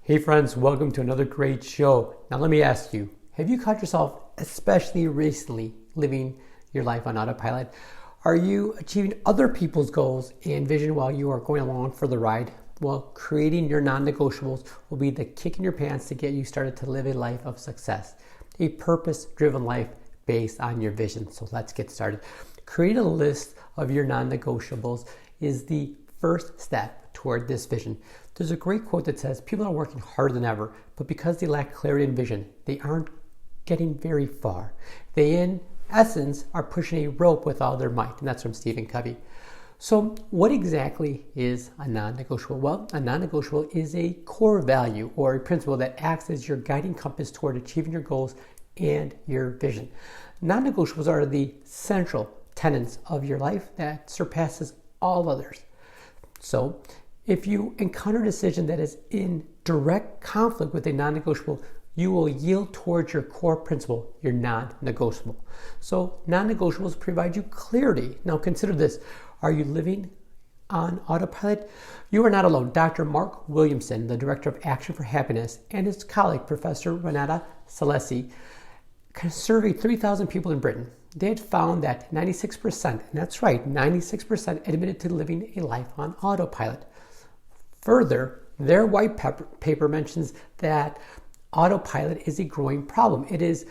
Hey friends, welcome to another great show. Now let me ask you, have you caught yourself, especially recently, living your life on autopilot? Are you achieving other people's goals and vision while you are going along for the ride? Well, creating your non-negotiables will be the kick in your pants to get you started to live a life of success, a purpose-driven life based on your vision. So let's get started. Create a list of your non-negotiables is the first step toward this vision. There's a great quote that says, people are working harder than ever, but because they lack clarity and vision, they aren't getting very far. They, in essence, are pushing a rope with all their might. And that's from Covey. So what exactly is a non-negotiable? Well, a non-negotiable is a core value or a principle that acts as your guiding compass toward achieving your goals and your vision. Non-negotiables are the central tenets of your life that surpasses all others. So if you encounter a decision that is in direct conflict with a non-negotiable, you will yield towards your core principle, your non-negotiable. So non-negotiables provide you clarity. Now consider this. Are you living on autopilot? You are not alone. Dr. Mark Williamson, the Director of Action for Happiness, and his colleague, Professor Renata Salesi, surveyed 3,000 people in Britain. They had found that 96%, and that's right, 96% admitted to living a life on autopilot. Further, their white paper mentions that autopilot is a growing problem. It is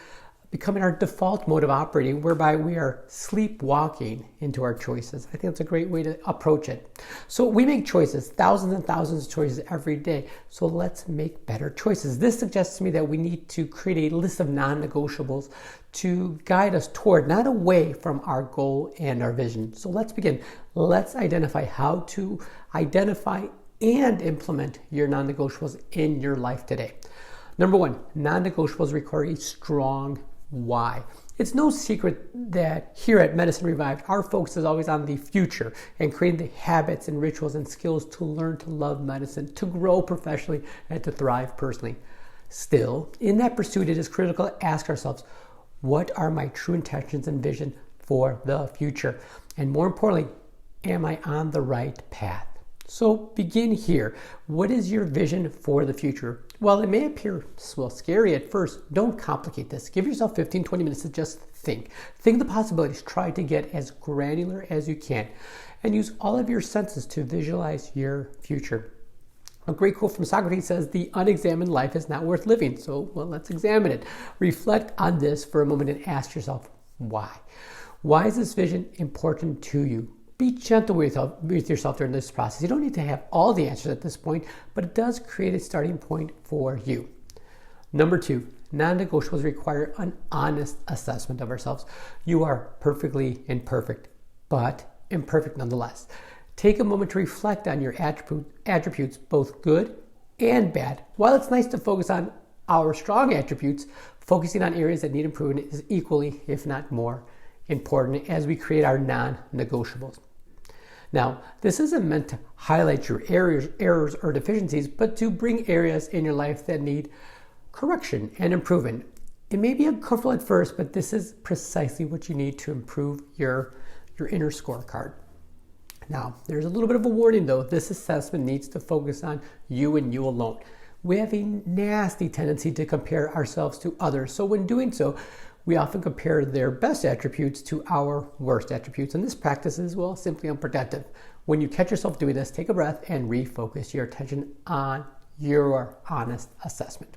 becoming our default mode of operating, whereby we are sleepwalking into our choices. I think that's a great way to approach it. So we make choices, thousands and thousands of choices every day. So let's make better choices. This suggests to me that we need to create a list of non-negotiables to guide us toward, not away from, our goal and our vision. So let's begin. Let's identify how to identify and implement your non-negotiables in your life today. Number one, non-negotiables require a strong why. It's no secret that here at Medicine Revived, our focus is always on the future and creating the habits and rituals and skills to learn to love medicine, to grow professionally, and to thrive personally. Still, in that pursuit, it is critical to ask ourselves, what are my true intentions and vision for the future? And more importantly, am I on the right path? So begin here. What is your vision for the future? While it may appear scary at first, don't complicate this. Give yourself 15-20 minutes to just think. Think of the possibilities. Try to get as granular as you can and use all of your senses to visualize your future. A great quote from Socrates says, the unexamined life is not worth living. So, let's examine it. Reflect on this for a moment and ask yourself, why? Why is this vision important to you? Be gentle with yourself during this process. You don't need to have all the answers at this point, but it does create a starting point for you. Number two, non-negotiables require an honest assessment of ourselves. You are perfectly imperfect, but imperfect nonetheless. Take a moment to reflect on your attributes, both good and bad. While it's nice to focus on our strong attributes, focusing on areas that need improvement is equally, if not more, important as we create our non-negotiables. Now, this isn't meant to highlight your errors or deficiencies, but to bring areas in your life that need correction and improvement. It may be uncomfortable at first, but this is precisely what you need to improve your inner scorecard. Now, there's a little bit of a warning though. This assessment needs to focus on you and you alone. We have a nasty tendency to compare ourselves to others. So when doing so, we often compare their best attributes to our worst attributes, and this practice is, simply unproductive. When you catch yourself doing this, take a breath and refocus your attention on your honest assessment.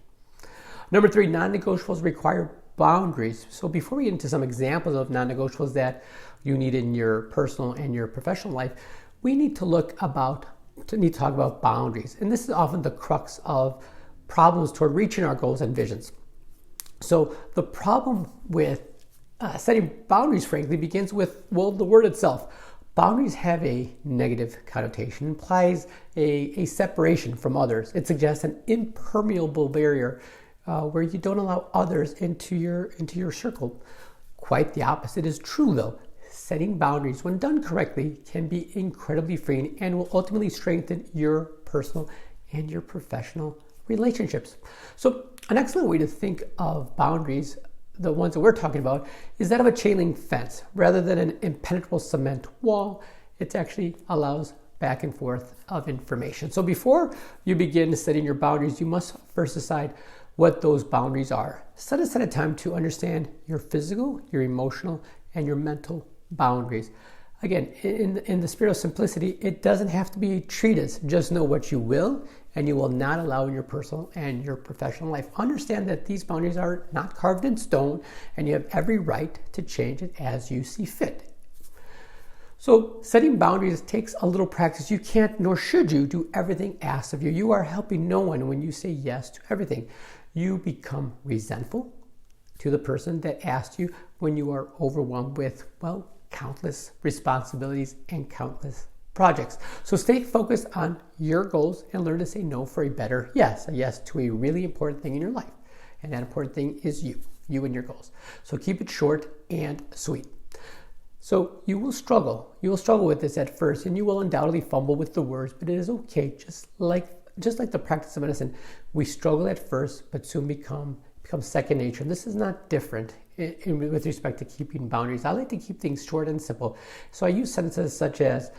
Number three, non-negotiables require boundaries. So before we get into some examples of non-negotiables that you need in your personal and your professional life, we need to talk about boundaries. And this is often the crux of problems toward reaching our goals and visions. So the problem with setting boundaries, frankly, begins with, the word itself. Boundaries have a negative connotation, implies a separation from others. It suggests an impermeable barrier where you don't allow others into your circle. Quite the opposite is true, though. Setting boundaries, when done correctly, can be incredibly freeing and will ultimately strengthen your personal and your professional relationships. So an excellent way to think of boundaries, the ones that we're talking about, is that of a chain link fence. Rather than an impenetrable cement wall, it actually allows back and forth of information. So before you begin setting your boundaries, you must first decide what those boundaries are. Set aside a time to understand your physical, your emotional, and your mental boundaries. Again, in the spirit of simplicity, it doesn't have to be a treatise. Just know what you will and you will not allow in your personal and your professional life. Understand that these boundaries are not carved in stone and you have every right to change it as you see fit. So setting boundaries takes a little practice. You can't nor should you do everything asked of you. You are helping no one when you say yes to everything. You become resentful to the person that asked you when you are overwhelmed with, countless responsibilities and countless projects. So stay focused on your goals and learn to say no for a better yes, a yes to a really important thing in your life. And that important thing is you and your goals. So keep it short and sweet. So you will struggle with this at first, and you will undoubtedly fumble with the words, but it is okay. Just like the practice of medicine, we struggle at first, but soon become second nature. And this is not different with respect to keeping boundaries. I like to keep things short and simple. So I use sentences such as,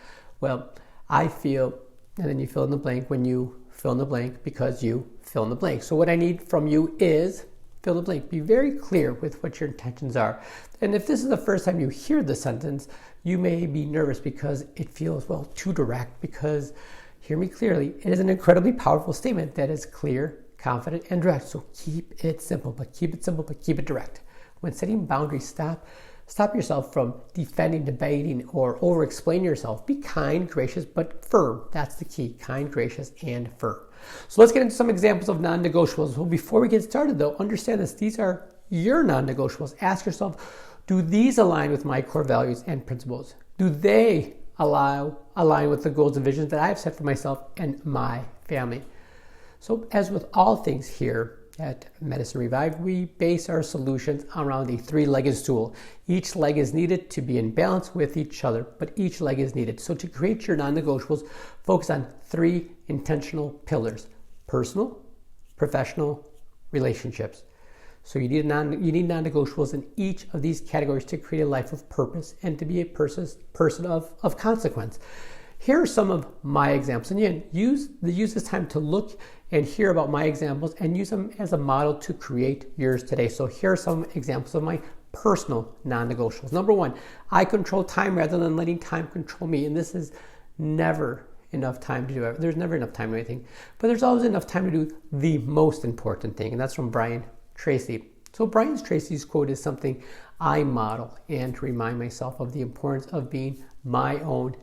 I feel, and then you fill in the blank when you fill in the blank because you fill in the blank. So what I need from you is fill in the blank. Be very clear with what your intentions are. And if this is the first time you hear the sentence, you may be nervous because it feels, too direct. Because, hear me clearly, it is an incredibly powerful statement that is clear, confident, and direct. So keep it simple, but keep it direct. When setting boundaries, stop yourself from defending, debating, or over-explaining yourself. Be kind, gracious, but firm. That's the key, kind, gracious, and firm. So let's get into some examples of non-negotiables. Well, before we get started though, understand this. These are your non-negotiables. Ask yourself, do these align with my core values and principles? Do they align with the goals and visions that I've set for myself and my family? So as with all things here at Medicine Revived, we base our solutions around a three-legged stool. Each leg is needed to be in balance with each other, but each leg is needed. So to create your non-negotiables, focus on three intentional pillars: personal, professional, relationships. So you need non-negotiables in each of these categories to create a life of purpose and to be a person of consequence. Here are some of my examples. And again, use this time to look and hear about my examples and use them as a model to create yours today. So here are some examples of my personal non-negotiables. Number one, I control time rather than letting time control me. And this is never enough time to do it. There's never enough time to do anything, but there's always enough time to do the most important thing. And that's from Brian Tracy. So Brian Tracy's quote is something I model and to remind myself of the importance of being my own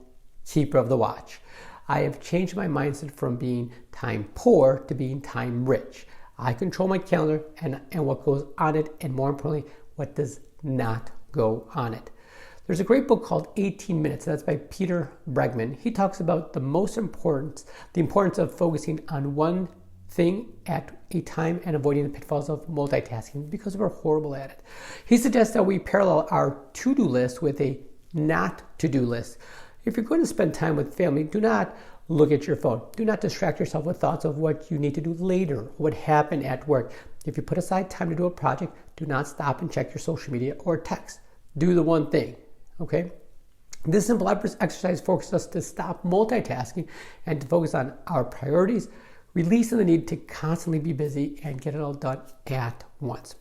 keeper of the watch. I have changed my mindset from being time poor to being time rich. I control my calendar and what goes on it, and more importantly, what does not go on it. There's a great book called 18 Minutes. That's by Peter Bregman. He talks about the importance of focusing on one thing at a time and avoiding the pitfalls of multitasking because we're horrible at it. He suggests that we parallel our to-do list with a not to-do list. If you're going to spend time with family, do not look at your phone. Do not distract yourself with thoughts of what you need to do later, what happened at work. If you put aside time to do a project, do not stop and check your social media or text. Do the one thing, okay? This simple exercise focuses us to stop multitasking and to focus on our priorities, releasing the need to constantly be busy and get it all done at once.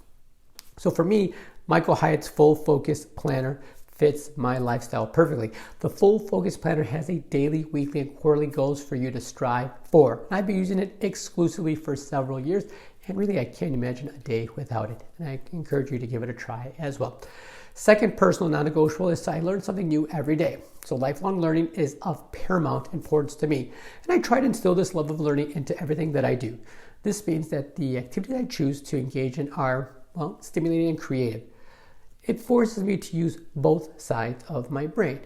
So for me, Michael Hyatt's Full Focus Planner fits my lifestyle perfectly. The Full Focus Planner has a daily, weekly, and quarterly goals for you to strive for. I've been using it exclusively for several years, and really I can't imagine a day without it. And I encourage you to give it a try as well. Second personal non-negotiable is I learn something new every day. So lifelong learning is of paramount importance to me. And I try to instill this love of learning into everything that I do. This means that the activities I choose to engage in are, stimulating and creative. It forces me to use both sides of my brain.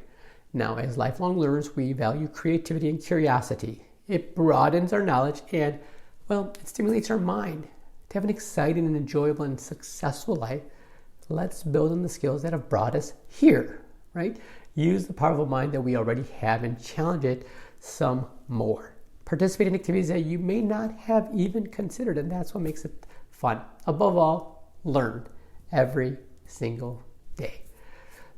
Now, as lifelong learners, we value creativity and curiosity. It broadens our knowledge and, it stimulates our mind. To have an exciting and enjoyable and successful life, let's build on the skills that have brought us here, right? Use the powerful mind that we already have and challenge it some more. Participate in activities that you may not have even considered, and that's what makes it fun. Above all, learn every single day.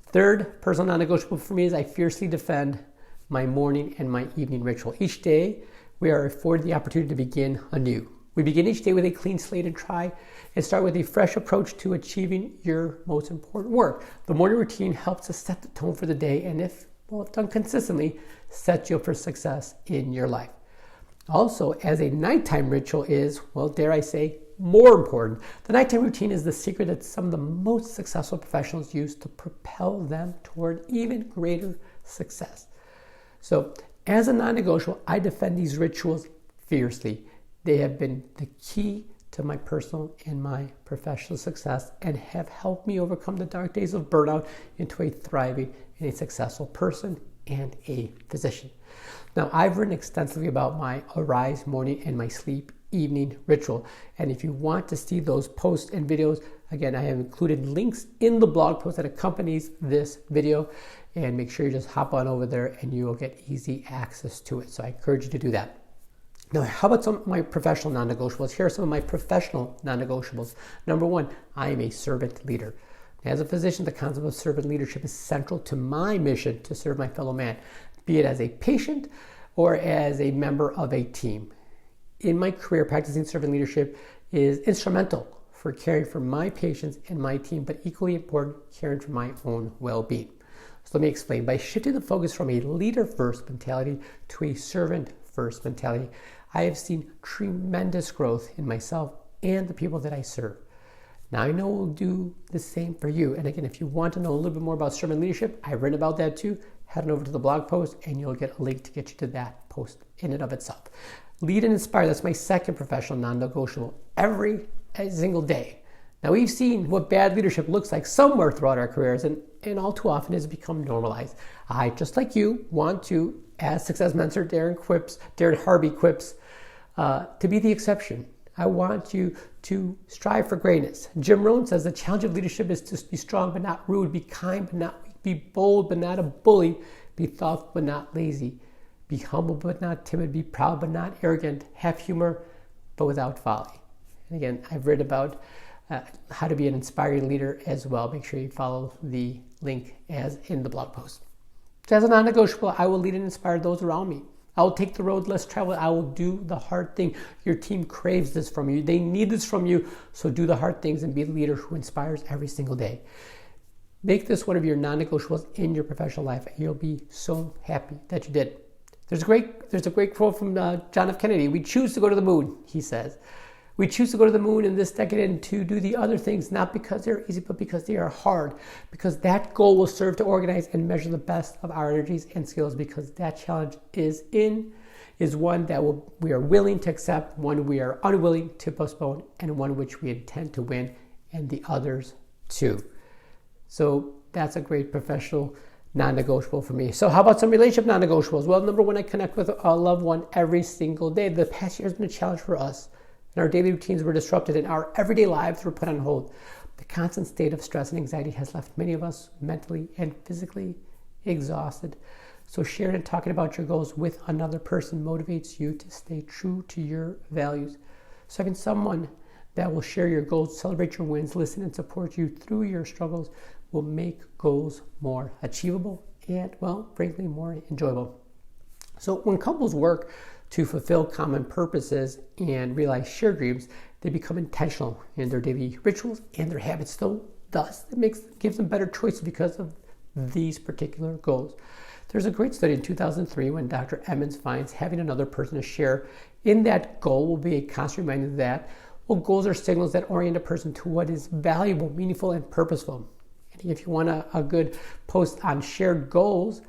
Third personal non-negotiable for me is I fiercely defend my morning and my evening ritual. Each day, we are afforded the opportunity to begin anew. We begin each day with a clean slate and start with a fresh approach to achieving your most important work. The morning routine helps us set the tone for the day, and if done consistently, sets you up for success in your life. Also, as a nighttime ritual is, dare I say, more important. The nighttime routine is the secret that some of the most successful professionals use to propel them toward even greater success. So, as a non-negotiable, I defend these rituals fiercely. They have been the key to my personal and my professional success and have helped me overcome the dark days of burnout into a thriving and a successful person and a physician. Now, I've written extensively about my arise morning and my sleep evening ritual. And if you want to see those posts and videos, again, I have included links in the blog post that accompanies this video. And make sure you just hop on over there and you will get easy access to it. So I encourage you to do that. Now, how about some of my professional non-negotiables? Here are some of my professional non-negotiables. Number one, I am a servant leader. As a physician, the concept of servant leadership is central to my mission to serve my fellow man, be it as a patient or as a member of a team. In my career, practicing servant leadership is instrumental for caring for my patients and my team, but equally important, caring for my own well-being. So let me explain. By shifting the focus from a leader-first mentality to a servant-first mentality, I have seen tremendous growth in myself and the people that I serve. Now, I know we'll do the same for you. And again, if you want to know a little bit more about servant leadership, I've written about that too. Head on over to the blog post and you'll get a link to get you to that post in and of itself. Lead and inspire, that's my second professional non-negotiable every single day. Now, we've seen what bad leadership looks like somewhere throughout our careers, and all too often has become normalized. I, just like you, want to, as success mentor Darren Harvey quips, to be the exception. I want you to strive for greatness. Jim Rohn says the challenge of leadership is to be strong but not rude, be kind but not weak, be bold but not a bully, be thoughtful but not lazy, be humble but not timid, be proud but not arrogant, have humor but without folly. And again, I've read about how to be an inspiring leader as well. Make sure you follow the link as in the blog post. So as a non-negotiable, I will lead and inspire those around me. I will take the road less traveled. I will do the hard thing. Your team craves this from you. They need this from you. So do the hard things and be the leader who inspires every single day. Make this one of your non-negotiables in your professional life. You'll be so happy that you did. There's a great quote from John F. Kennedy. We choose to go to the moon, he says. We choose to go to the moon in this decade and to do the other things, not because they're easy, but because they are hard. Because that goal will serve to organize and measure the best of our energies and skills, because that challenge is one that we are willing to accept, one we are unwilling to postpone, and one which we intend to win, and the others too. So that's a great professional non-negotiable for me. So how about some relationship non-negotiables? Well, number one, I connect with a loved one every single day. The past year has been a challenge for us. And our daily routines were disrupted and our everyday lives were put on hold. The constant state of stress and anxiety has left many of us mentally and physically exhausted. So sharing and talking about your goals with another person motivates you to stay true to your values. So having someone that will share your goals, celebrate your wins, listen and support you through your struggles will make goals more achievable and, frankly, more enjoyable. So when couples work to fulfill common purposes and realize shared dreams, they become intentional in their daily rituals and their habits. Thus, it gives them better choices because of these particular goals. There's a great study in 2003 when Dr. Emmons finds having another person to share in that goal will be a constant reminder that goals are signals that orient a person to what is valuable, meaningful, and purposeful. And if you want a good post on shared goals,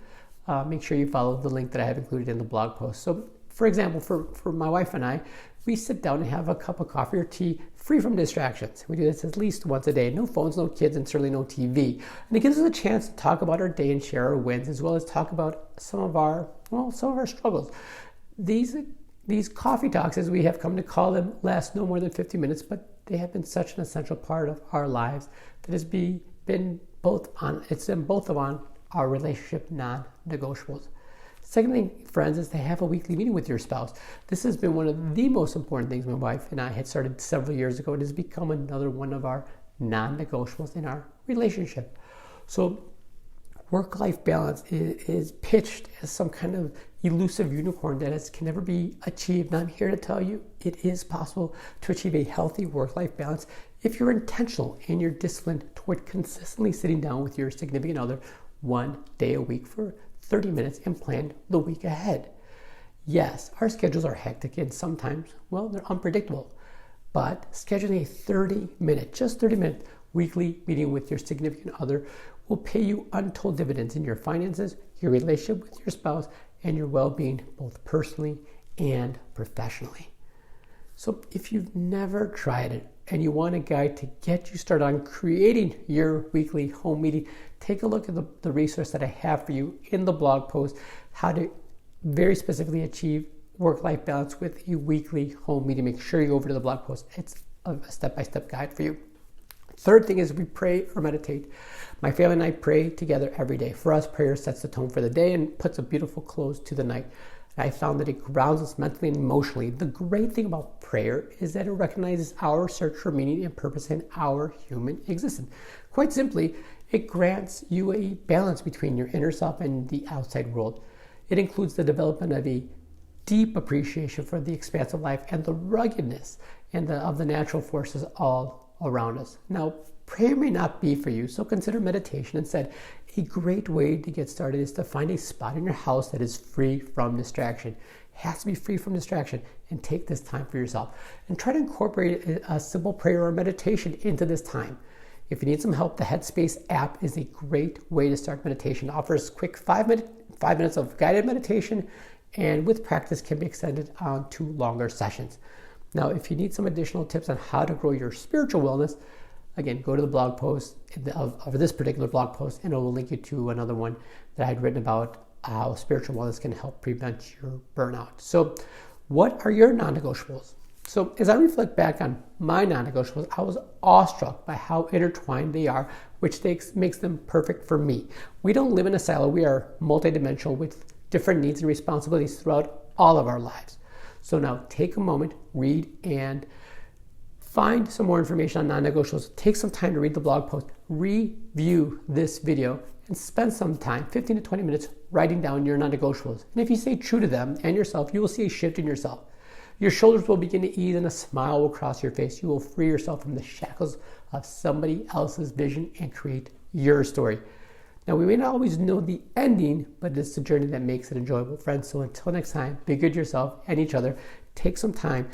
make sure you follow the link that I have included in the blog post. So, for example, for my wife and I, we sit down and have a cup of coffee or tea free from distractions. We do this at least once a day. No phones, no kids, and certainly no TV. And it gives us a chance to talk about our day and share our wins, as well as talk about some of our struggles. These coffee talks, as we have come to call them, last no more than 50 minutes, but they have been such an essential part of our lives that it's been both on our relationship non-negotiables. Second thing, friends, is to have a weekly meeting with your spouse. This has been one of the most important things my wife and I had started several years ago. It has become another one of our non-negotiables in our relationship. So Work-life balance is pitched as some kind of elusive unicorn that can never be achieved. And I'm here to tell you it is possible to achieve a healthy work-life balance if you're intentional and you're disciplined toward consistently sitting down with your significant other one day a week for 30 minutes and plan the week ahead. Yes, our schedules are hectic and sometimes, well, they're unpredictable. But scheduling a just 30 minute weekly meeting with your significant other will pay you untold dividends in your finances, your relationship with your spouse, and your well-being, both personally and professionally. So if you've never tried it and you want a guide to get you started on creating your weekly home meeting, take a look at the resource that I have for you in the blog post, how to very specifically achieve work-life balance with a weekly home meeting. Make sure you go over to the blog post. It's a step-by-step guide for you. Third thing is we pray or meditate. My family and I pray together every day. For us, prayer sets the tone for the day and puts a beautiful close to the night. I found that it grounds us mentally and emotionally. The great thing about prayer is that it recognizes our search for meaning and purpose in our human existence. Quite simply, it grants you a balance between your inner self and the outside world. It includes the development of a deep appreciation for the expanse of life and the ruggedness of the natural forces all around us. Now, prayer may not be for you, so consider meditation instead. A great way to get started is to find a spot in your house that is free from distraction. It has to be free from distraction, and take this time for yourself. And try to incorporate a simple prayer or meditation into this time. If you need some help, the Headspace app is a great way to start meditation. It offers quick 5 minutes of guided meditation, and with practice can be extended on to longer sessions. Now, if you need some additional tips on how to grow your spiritual wellness, again, go to the blog post of this particular blog post, and it will link you to another one that I had written about how spiritual wellness can help prevent your burnout. So what are your non-negotiables? So as I reflect back on my non-negotiables, I was awestruck by how intertwined they are, which makes them perfect for me. We don't live in a silo. We are multidimensional with different needs and responsibilities throughout all of our lives. So now take a moment, read, and find some more information on non-negotiables. Take some time to read the blog post, review this video, and spend some time, 15 to 20 minutes, writing down your non-negotiables. And if you stay true to them and yourself, you will see a shift in yourself. Your shoulders will begin to ease and a smile will cross your face. You will free yourself from the shackles of somebody else's vision and create your story. Now, we may not always know the ending, but it's the journey that makes it enjoyable, friends. So until next time, be good to yourself and each other. Take some time,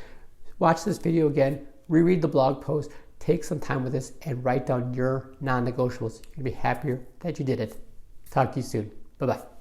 watch this video again, reread the blog post, take some time with this, and write down your non-negotiables. You'll be happier that you did it. Talk to you soon. Bye-bye.